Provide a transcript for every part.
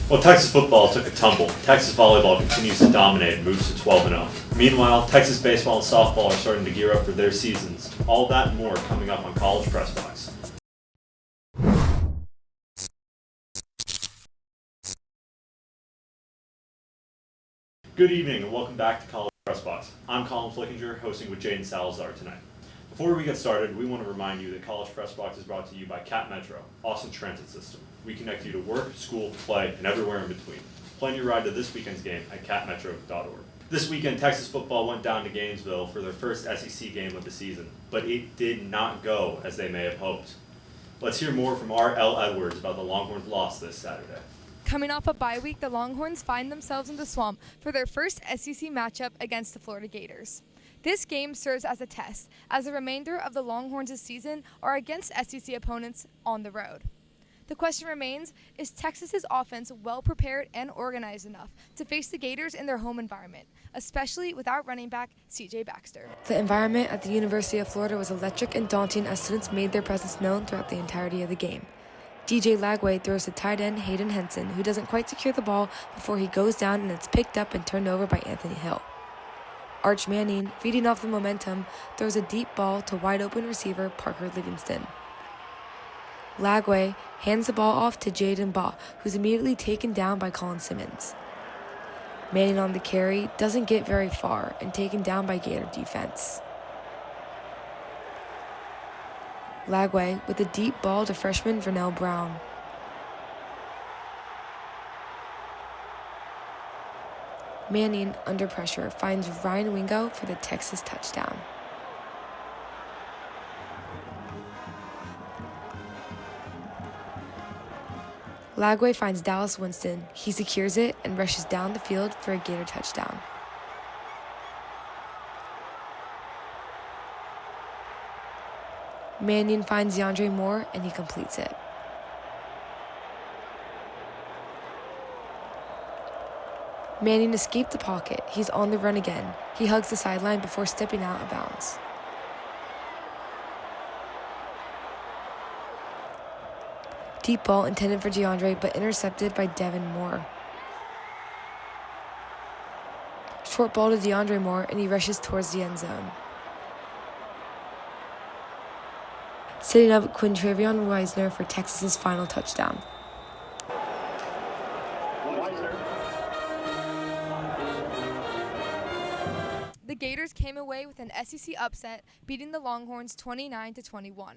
Well, Texas football took a tumble. Texas volleyball continues to dominate and moves to 12-0. Meanwhile, Texas baseball and softball are starting to gear up for their seasons. All that and more coming up on College Press Box. Good evening and welcome back to College Press Box. I'm Colin Flickinger, hosting with Jaedyn Salazar tonight. Before we get started, we want to remind you that College Press Box is brought to you by Cat Metro, Austin Transit System. We connect you to work, school, play, and everywhere in between. Plan your ride to this weekend's game at catmetro.org. This weekend, Texas football went down to Gainesville for their first SEC game of the season, but it did not go as they may have hoped. Let's hear more from R.L. Edwards about the Longhorns' loss this Saturday. Coming off a bye week, the Longhorns find themselves in the swamp for their first SEC matchup against the Florida Gators. This game serves as a test, as the remainder of the Longhorns' season are against SEC opponents on the road. The question remains, is Texas's offense well prepared and organized enough to face the Gators in their home environment, especially without running back C.J. Baxter? The environment at the University of Florida was electric and daunting as students made their presence known throughout the entirety of the game. DJ Lagway throws to tight end Aidan Urbach, who doesn't quite secure the ball before he goes down and it's picked up and turned over by Anthony Hill. Arch Manning, feeding off the momentum, throws a deep ball to wide-open receiver Parker Livingston. Lagway hands the ball off to Jaedyn Urbach, who's immediately taken down by Colin Simmons. Manning on the carry doesn't get very far and taken down by Gator defense. Lagway with a deep ball to freshman Vernell Brown. Manning, under pressure, finds Ryan Wingo for the Texas touchdown. Lagway finds Dallas Winston. He secures it and rushes down the field for a Gator touchdown. Manning finds DeAndre Moore and he completes it. Manning escaped the pocket. He's on the run again. He hugs the sideline before stepping out of bounds. Deep ball intended for DeAndre, but intercepted by Devin Moore. Short ball to DeAndre Moore, and he rushes towards the end zone. Setting up Quintravion Weisner for Texas's final touchdown. The Gators came away with an SEC upset, beating the Longhorns 29-21.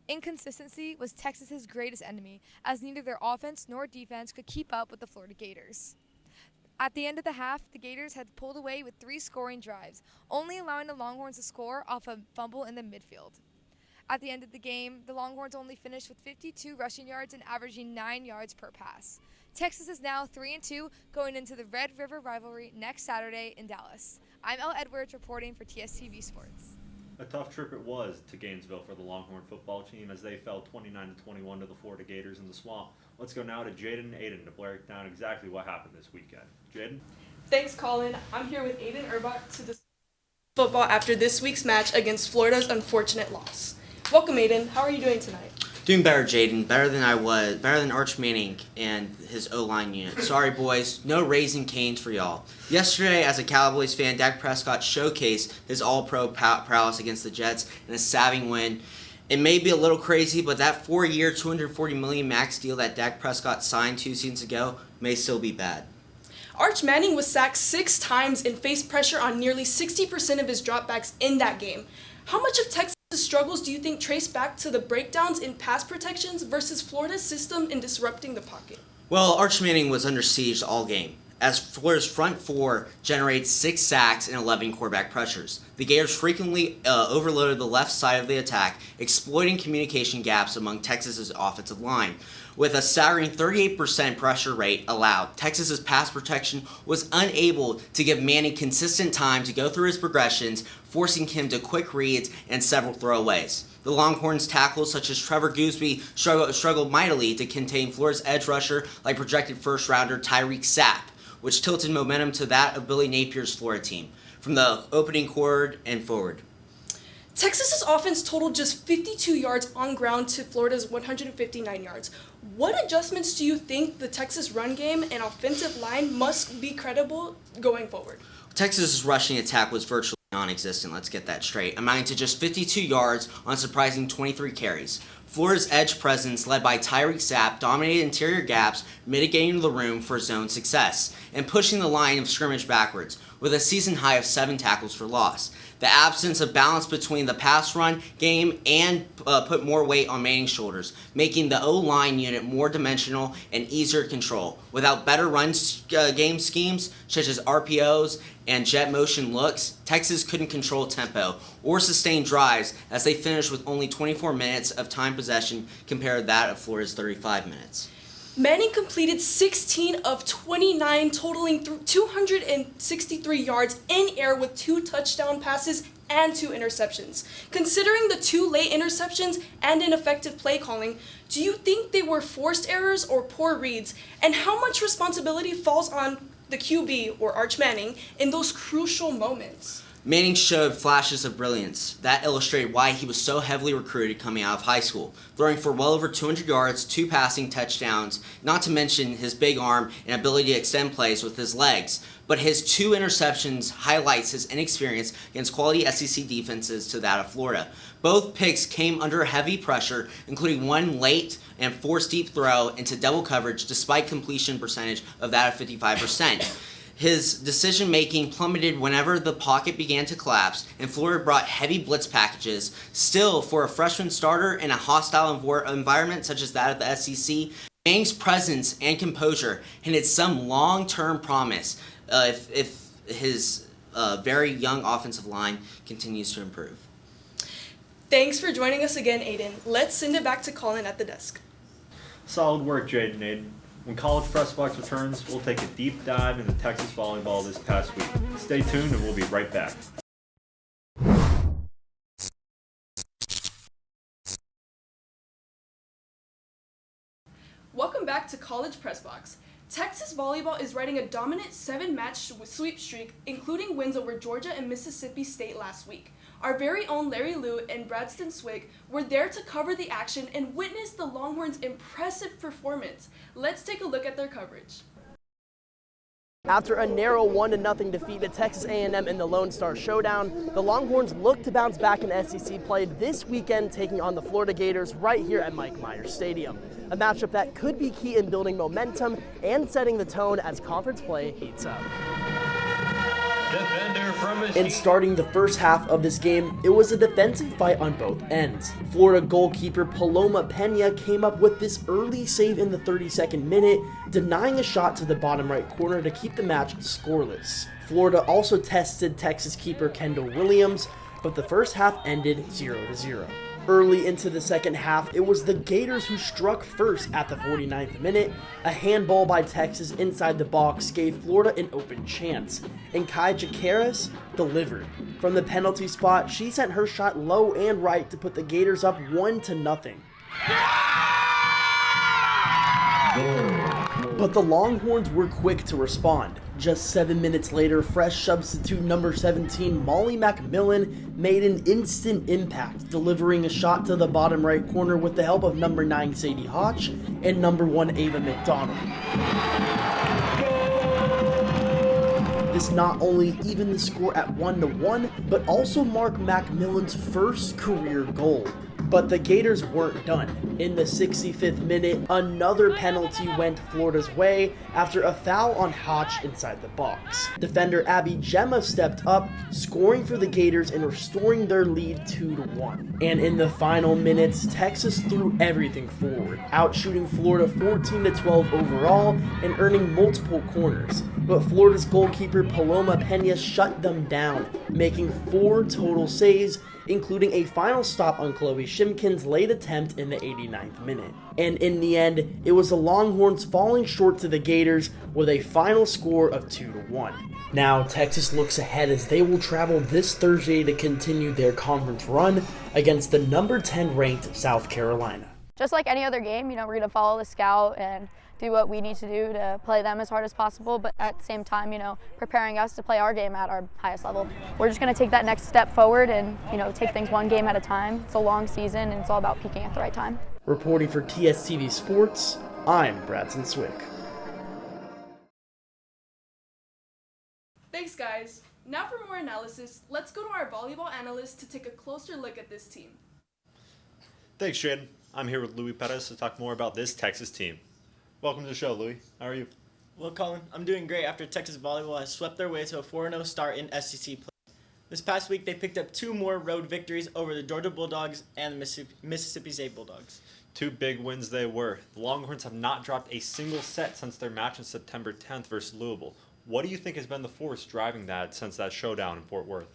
Inconsistency was Texas's greatest enemy, as neither their offense nor defense could keep up with the Florida Gators. At the end of the half, the Gators had pulled away with 3 scoring drives, only allowing the Longhorns to score off a fumble in the midfield. At the end of the game, the Longhorns only finished with 52 rushing yards and averaging 9 yards per pass. Texas is now 3-2 going into the Red River rivalry next Saturday in Dallas. I'm Elle Edwards reporting for TSTV Sports. A tough trip it was to Gainesville for the Longhorn football team as they fell 29-21 to the Florida Gators in the swamp. Let's go now to Jaedyn and Aidan to break down exactly what happened this weekend. Jaedyn? Thanks, Colin. I'm here with Aidan Urbach to discuss football after this week's match against Florida's unfortunate loss. Welcome, Aidan. How are you doing tonight? Doing better, Jaedyn. Better than Arch Manning and his O-line unit. Sorry, boys. No Raising Cane's for y'all. Yesterday, as a Cowboys fan, Dak Prescott showcased his all-pro prowess against the Jets in a savvy win. It may be a little crazy, but that 4-year, $240 million max deal that Dak Prescott signed 2 seasons ago may still be bad. Arch Manning was sacked 6 times and faced pressure on nearly 60% of his dropbacks in that game. How much of Texas' struggles do you think trace back to the breakdowns in pass protections versus Florida's system in disrupting the pocket? Well, Arch Manning was under siege all game, as Florida's front 4 generated 6 sacks and 11 quarterback pressures. The Gators frequently overloaded the left side of the attack, exploiting communication gaps among Texas's offensive line. With a staggering 38% pressure rate allowed, Texas's pass protection was unable to give Manning consistent time to go through his progressions, forcing him to quick reads and several throwaways. The Longhorns' tackles, such as Trevor Gooseby, struggled mightily to contain Florida's edge rusher like projected first-rounder Tyreek Sapp, which tilted momentum to that of Billy Napier's Florida team, from the opening quarter and forward. Texas's offense totaled just 52 yards on ground to Florida's 159 yards. What adjustments do you think the Texas run game and offensive line must be credible going forward? Texas's rushing attack was virtually non-existent, let's get that straight, amounting to just 52 yards on a surprising 23 carries. Florida's edge presence, led by Tyreek Sapp, dominated interior gaps, mitigating the room for zone success, and pushing the line of scrimmage backwards, with a season high of 7 tackles for loss. The absence of balance between the pass-run game and put more weight on Manning's shoulders, making the O-line unit more dimensional and easier to control. Without better run game schemes, such as RPOs and jet motion looks, Texas couldn't control tempo or sustain drives, as they finished with only 24 minutes of time possession compared to that of Florida's 35 minutes. Manning completed 16 of 29, totaling 263 yards in air with 2 touchdown passes and 2 interceptions. Considering the 2 late interceptions and ineffective play calling, do you think they were forced errors or poor reads? And how much responsibility falls on the QB, or Arch Manning, in those crucial moments? Manning showed flashes of brilliance that illustrated why he was so heavily recruited coming out of high school, throwing for well over 200 yards, 2 passing touchdowns, not to mention his big arm and ability to extend plays with his legs. But his 2 interceptions highlights his inexperience against quality SEC defenses to that of Florida. Both picks came under heavy pressure, including one late and forced deep throw into double coverage despite completion percentage of that of 55%. His decision-making plummeted whenever the pocket began to collapse, and Florida brought heavy blitz packages. Still, for a freshman starter in a hostile environment such as that of the SEC, Manning's presence and composure hinted some long-term promise if his very young offensive line continues to improve. Thanks for joining us again, Aidan. Let's send it back to Colin at the desk. Solid work, Jaedyn and Aidan. When College Press Box returns, we'll take a deep dive into Texas Volleyball this past week. Stay tuned and we'll be right back. Welcome back to College Press Box. Texas Volleyball is riding a dominant 7-match sweep streak, including wins over Georgia and Mississippi State last week. Our very own Larry Liu and Bradston Swick were there to cover the action and witness the Longhorns' impressive performance. Let's take a look at their coverage. After a narrow 1-0 defeat to Texas A&M in the Lone Star Showdown, the Longhorns look to bounce back in SEC play this weekend, taking on the Florida Gators right here at Mike Myers Stadium. A matchup that could be key in building momentum and setting the tone as conference play heats up. And starting the first half of this game, it was a defensive fight on both ends. Florida goalkeeper Paloma Pena came up with this early save in the 32nd minute, denying a shot to the bottom right corner to keep the match scoreless. Florida also tested Texas keeper Kendall Williams, but the first half ended 0-0. Early into the second half, it was the Gators who struck first at the 49th minute. A handball by Texas inside the box gave Florida an open chance, and Kai Jacaris delivered. From the penalty spot, she sent her shot low and right to put the Gators up 1-0. But the Longhorns were quick to respond. Just 7 minutes later, fresh substitute number 17 Molly McMillan made an instant impact, delivering a shot to the bottom right corner with the help of number 9 Sadie Hodge and number 1 Ava McDonald. This not only evened the score at 1-1, but also marked McMillan's first career goal. But the Gators weren't done. In the 65th minute, another penalty went Florida's way after a foul on Hodge inside the box. Defender Abby Gemma stepped up, scoring for the Gators and restoring their lead 2-1. And in the final minutes, Texas threw everything forward, outshooting Florida 14-12 overall and earning multiple corners. But Florida's goalkeeper Paloma Pena shut them down, making 4 total saves, including a final stop on Chloe Shimkin's late attempt in the 89th minute. And in the end, it was the Longhorns falling short to the Gators with a final score of 2-1. Now, Texas looks ahead as they will travel this Thursday to continue their conference run against the number 10 ranked South Carolina. Just like any other game, we're going to follow the scout and do what we need to do to play them as hard as possible, but at the same time, preparing us to play our game at our highest level. We're just going to take that next step forward and, take things one game at a time. It's a long season, and it's all about peaking at the right time. Reporting for TSTV Sports, I'm Bradson Swick. Thanks, guys. Now for more analysis, let's go to our volleyball analyst to take a closer look at this team. Thanks, Jaedyn. I'm here with Louis Perez to talk more about this Texas team. Welcome to the show, Louis. How are you? Well, Colin, I'm doing great after Texas Volleyball has swept their way to a 4-0 start in SEC play. This past week, they picked up 2 more road victories over the Georgia Bulldogs and the Mississippi State Bulldogs. 2 big wins they were. The Longhorns have not dropped a single set since their match on September 10th versus Louisville. What do you think has been the force driving that since that showdown in Fort Worth?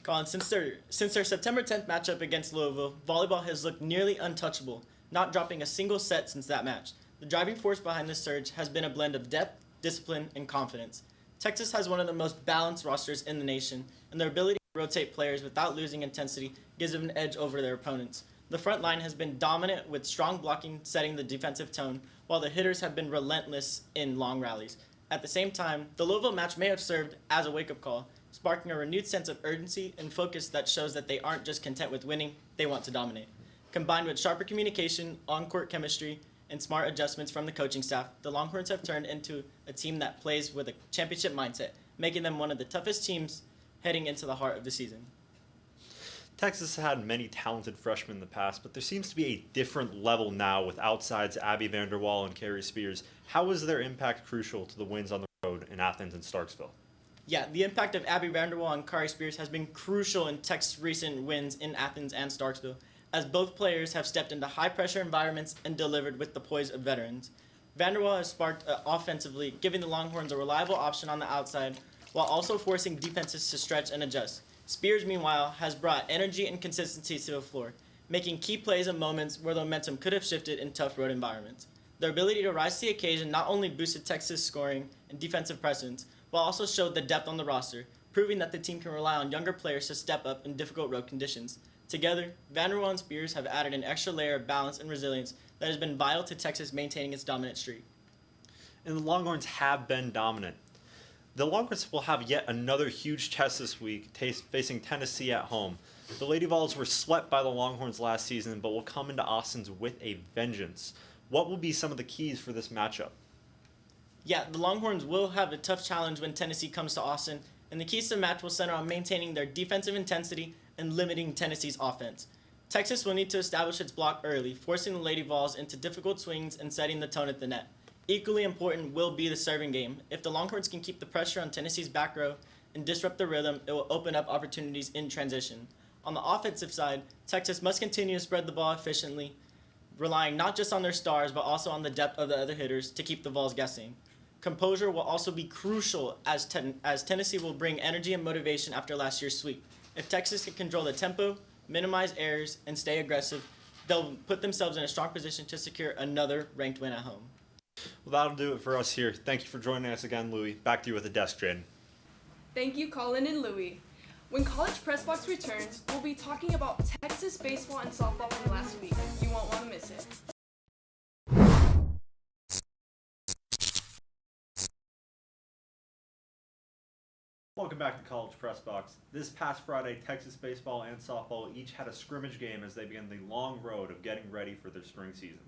Colin, since their September 10th matchup against Louisville, volleyball has looked nearly untouchable, not dropping a single set since that match. The driving force behind this surge has been a blend of depth, discipline, and confidence. Texas has one of the most balanced rosters in the nation, and their ability to rotate players without losing intensity gives them an edge over their opponents. The front line has been dominant with strong blocking setting the defensive tone, while the hitters have been relentless in long rallies. At the same time, the Louisville match may have served as a wake-up call, sparking a renewed sense of urgency and focus that shows that they aren't just content with winning, they want to dominate. Combined with sharper communication, on-court chemistry, and smart adjustments from the coaching staff, the Longhorns have turned into a team that plays with a championship mindset, making them one of the toughest teams heading into the heart of the season. Texas has had many talented freshmen in the past, but there seems to be a different level now with outsides Abby Vanderwall and Carrie Spears. How is their impact crucial to the wins on the road in Athens and Starksville? Yeah, the impact of Abby Vanderwall and Carrie Spears has been crucial in Texas' recent wins in Athens and Starksville, as both players have stepped into high-pressure environments and delivered with the poise of veterans. Vanderwall has sparked offensively, giving the Longhorns a reliable option on the outside, while also forcing defenses to stretch and adjust. Spears, meanwhile, has brought energy and consistency to the floor, making key plays in moments where the momentum could have shifted in tough road environments. Their ability to rise to the occasion not only boosted Texas' scoring and defensive presence, but also showed the depth on the roster, proving that the team can rely on younger players to step up in difficult road conditions. Together, Vanderwall and Spears have added an extra layer of balance and resilience that has been vital to Texas maintaining its dominant streak. And the Longhorns have been dominant. The Longhorns will have yet another huge test this week, facing Tennessee at home. The Lady Vols were swept by the Longhorns last season, but will come into Austin's with a vengeance. What will be some of the keys for this matchup? Yeah, the Longhorns will have a tough challenge when Tennessee comes to Austin, and the keys to the match will center on maintaining their defensive intensity and limiting Tennessee's offense. Texas will need to establish its block early, forcing the Lady Vols into difficult swings and setting the tone at the net. Equally important will be the serving game. If the Longhorns can keep the pressure on Tennessee's back row and disrupt the rhythm, it will open up opportunities in transition. On the offensive side, Texas must continue to spread the ball efficiently, relying not just on their stars, but also on the depth of the other hitters to keep the Vols guessing. Composure will also be crucial as Tennessee will bring energy and motivation after last year's sweep. If Texas can control the tempo, minimize errors, and stay aggressive, they'll put themselves in a strong position to secure another ranked win at home. Well, that'll do it for us here. Thank you for joining us again, Louis. Back to you at the desk, Jaedyn. Thank you, Colin and Louis. When College Press Box returns, we'll be talking about Texas baseball and softball from last week. You won't want to miss it. Welcome back to College Press Box. This past Friday, Texas baseball and softball each had a scrimmage game as they began the long road of getting ready for their spring seasons.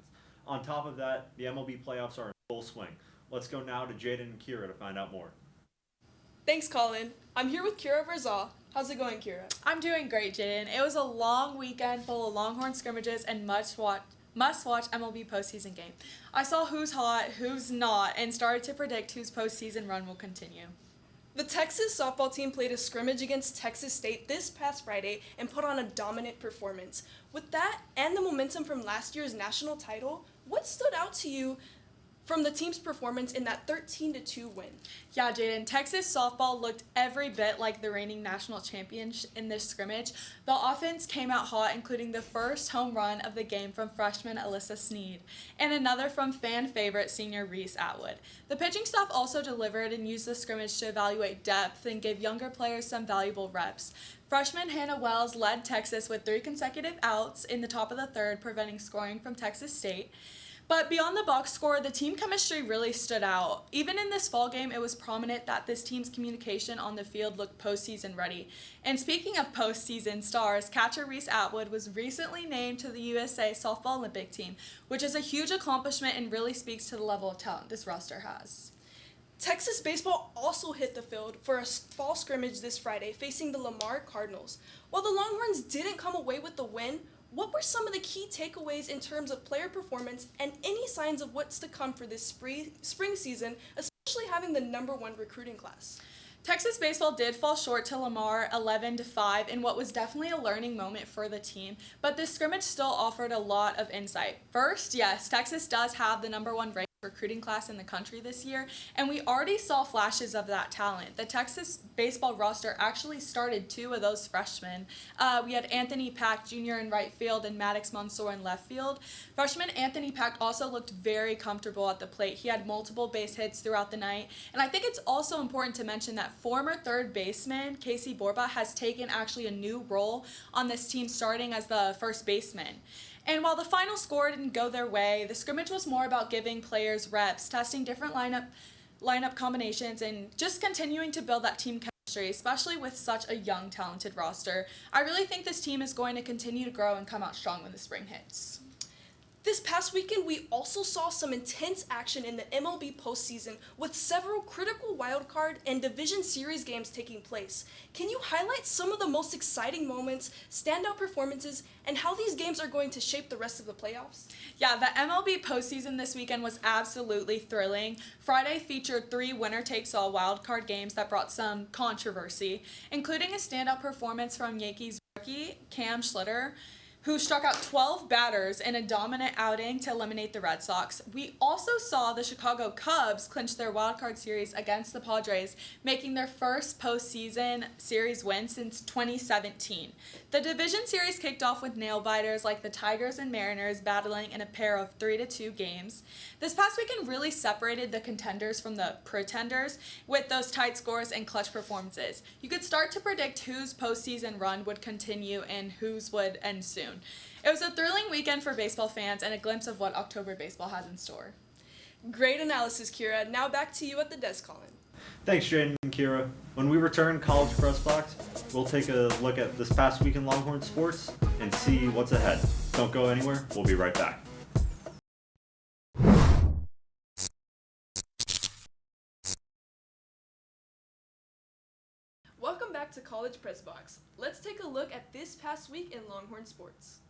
On top of that, the MLB playoffs are in full swing. Let's go now to Jaedyn and Kirra to find out more. Thanks, Colin. I'm here with Kirra Vrzal. How's it going, Kirra? I'm doing great, Jaedyn. It was a long weekend full of Longhorn scrimmages and must-watch MLB postseason game. I saw who's hot, who's not, and started to predict whose postseason run will continue. The Texas softball team played a scrimmage against Texas State this past Friday and put on a dominant performance. With that and the momentum from last year's national title, what stood out to you from the team's performance in that 13-2 win? Yeah, Jaedyn, Texas softball looked every bit like the reigning national champions in this scrimmage. The offense came out hot, including the first home run of the game from freshman Alyssa Sneed, and another from fan favorite senior Reese Atwood. The pitching staff also delivered and used the scrimmage to evaluate depth and give younger players some valuable reps. Freshman Hannah Wells led Texas with 3 consecutive outs in the top of the third, preventing scoring from Texas State. But beyond the box score, the team chemistry really stood out. Even in this fall game, it was prominent that this team's communication on the field looked postseason ready. And speaking of postseason stars, catcher Reese Atwood was recently named to the USA Softball Olympic team, which is a huge accomplishment and really speaks to the level of talent this roster has. Texas baseball also hit the field for a fall scrimmage this Friday, facing the Lamar Cardinals. While the Longhorns didn't come away with the win, what were some of the key takeaways in terms of player performance and any signs of what's to come for this spring season, especially having the #1 recruiting class? Texas baseball did fall short to Lamar 11-5 in what was definitely a learning moment for the team, but this scrimmage still offered a lot of insight. First, yes, Texas does have the #1 ranked recruiting class in the country this year, and we already saw flashes of that talent. The Texas baseball roster actually started 2 of those freshmen. We had Anthony Pack Jr. in right field and Maddox Mansour in left field. Freshman Anthony Pack also looked very comfortable at the plate. He had multiple base hits throughout the night, and I think it's also important to mention that former third baseman Casey Borba has taken actually a new role on this team, starting as the first baseman. And while the final score didn't go their way, the scrimmage was more about giving players reps, testing different lineup combinations, and just continuing to build that team chemistry, especially with such a young, talented roster. I really think this team is going to continue to grow and come out strong when the spring hits. This past weekend, we also saw some intense action in the MLB postseason with several critical wildcard and division series games taking place. Can you highlight some of the most exciting moments, standout performances, and how these games are going to shape the rest of the playoffs? Yeah, the MLB postseason this weekend was absolutely thrilling. Friday featured 3 winner-takes-all wildcard games that brought some controversy, including a standout performance from Yankees rookie Cam Schlitter, who struck out 12 batters in a dominant outing to eliminate the Red Sox. We also saw the Chicago Cubs clinch their wildcard series against the Padres, making their first postseason series win since 2017. The division series kicked off with nail-biters like the Tigers and Mariners battling in a pair of 3-2 games. This past weekend really separated the contenders from the pretenders with those tight scores and clutch performances. You could start to predict whose postseason run would continue and whose would end soon. It was a thrilling weekend for baseball fans and a glimpse of what October baseball has in store. Great analysis, Kirra. Now back to you at the desk, Colin. Thanks, Jaedyn and Kirra. When we return College Press Box, we'll take a look at this past week in Longhorn sports and see what's ahead. Don't go anywhere. We'll be right back. Welcome back to College Press Box. Let's take a look at this past week in Longhorn sports.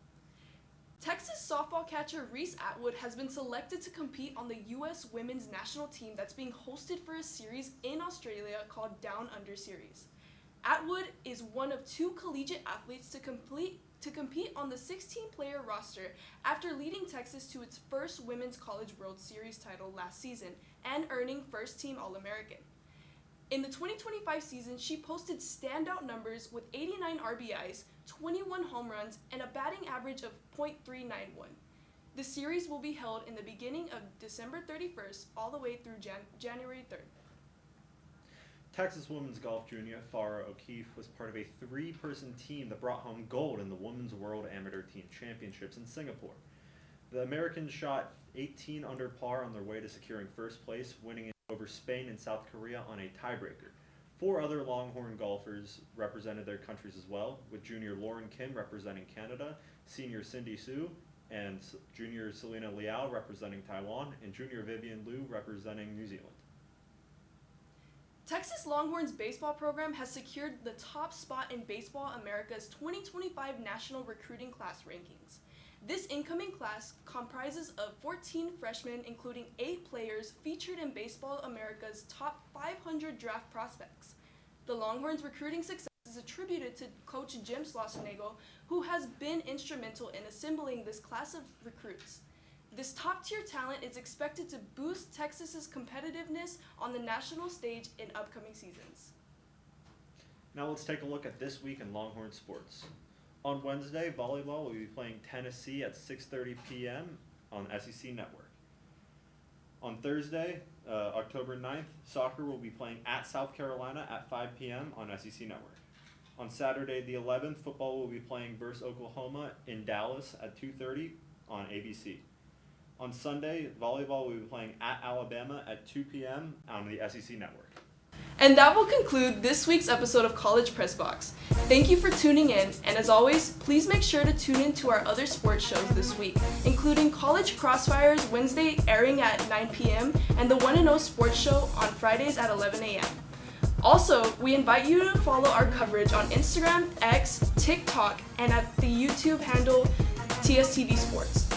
Texas softball catcher Reese Atwood has been selected to compete on the U.S. women's national team that's being hosted for a series in Australia called Down Under Series. Atwood is one of 2 collegiate athletes to compete on the 16-player roster after leading Texas to its first Women's College World Series title last season and earning first-team All-American. In the 2025 season, she posted standout numbers with 89 RBIs, 21 home runs, and a batting average of .391. The series will be held in the beginning of December 31st all the way through January 3rd. Texas women's golf junior Farah O'Keefe was part of a 3-person team that brought home gold in the Women's World Amateur Team Championships in Singapore. The Americans shot 18 under par on their way to securing first place, winning over Spain and South Korea on a tiebreaker. 4 other Longhorn golfers represented their countries as well, with junior Lauren Kim representing Canada, senior Cindy Sue, and junior Selena Liao representing Taiwan, and junior Vivian Liu representing New Zealand. Texas Longhorns baseball program has secured the top spot in Baseball America's 2025 National Recruiting Class rankings. This incoming class comprises of 14 freshmen, including 8 players featured in Baseball America's top 500 draft prospects. The Longhorns' recruiting success is attributed to coach Jim Slossenego, who has been instrumental in assembling this class of recruits. This top-tier talent is expected to boost Texas's competitiveness on the national stage in upcoming seasons. Now let's take a look at this week in Longhorn sports. On Wednesday, volleyball will be playing Tennessee at 6:30 p.m. on SEC Network. On Thursday, October 9th, soccer will be playing at South Carolina at 5 p.m. on SEC Network. On Saturday, the 11th, football will be playing versus Oklahoma in Dallas at 2:30 on ABC. On Sunday, volleyball will be playing at Alabama at 2 p.m. on the SEC Network. And that will conclude this week's episode of College Press Box. Thank you for tuning in, and as always, please make sure to tune in to our other sports shows this week, including College Crossfires Wednesday airing at 9 p.m. and the 1-0 Sports Show on Fridays at 11 a.m. Also, we invite you to follow our coverage on Instagram, X, TikTok, and at the YouTube handle TSTV Sports.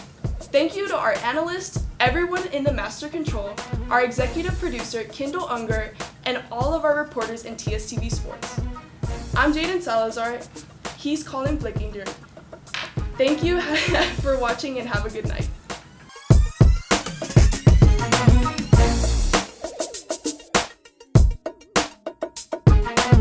Thank you to our analysts, everyone in the Master Control, our executive producer, Kendall Unger, and all of our reporters in TSTV Sports. I'm Jaedyn Salazar. He's Colin Flickinger. Thank you for watching and have a good night.